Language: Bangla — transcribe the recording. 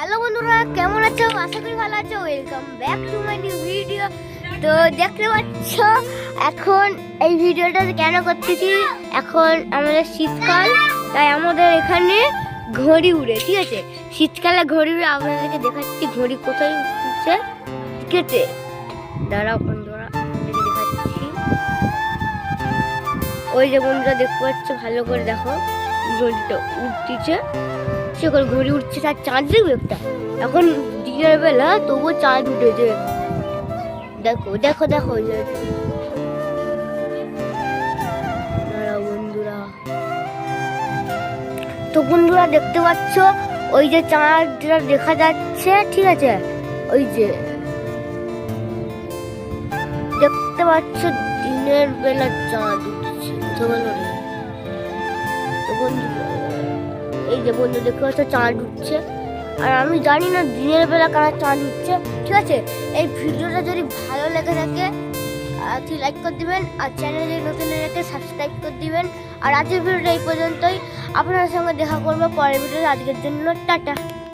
হ্যালো বন্ধুরা, কেমন আছো? আশা করি ভালো আছো। Welcome back to my new video. তো দেখতে পাচ্ছ এখন এই ভিডিওটা কেন করতেছি, এখন আমাদের শীতকাল, তাই আমাদের এখানে ঘড়ি উড়ে, ঠিক আছে? শীতকালে ঘড়ি উড়ে আপনাদেরকে দেখাচ্ছি ঘড়ি কোথায় উঠছে, ঠিক আছে? দাঁড়াও বন্ধুরা, দেখাচ্ছি। ওই যে বন্ধুরা দেখতে পাচ্ছ, ভালো করে দেখো, ঘড়িটা উঠতেছে, সেখানে ঘড়ি উঠছে, তার চাঁদ দেখবে একটা। এখন দিনের বেলা তবুও চাঁদ উঠেছে, দেখো দেখো দেখো বন্ধুরা। তো বন্ধুরা দেখতে পাচ্ছ ওই যে চাঁদটা দেখা যাচ্ছে, ঠিক আছে? ওই যে দেখতে পাচ্ছ দিনের বেলা চাঁদ উঠছে, তো বন্ধুরা এই যে বন্ধু দেখতে পাচ্ছ চাঁদ উঠছে, আর আমি জানি না দিনের বেলা কারা চাঁদ উঠছে, ঠিক আছে? এই ভিডিওটা যদি ভালো লেগে থাকে লাইক করে দিবেন, আর চ্যানেলে যদি নতুন লেগে সাবস্ক্রাইব করে দিবেন। আর আজকের ভিডিওটা এই পর্যন্তই, আপনার সঙ্গে দেখা করবো পরের ভিডিওতে। আজকের জন্য টাটা।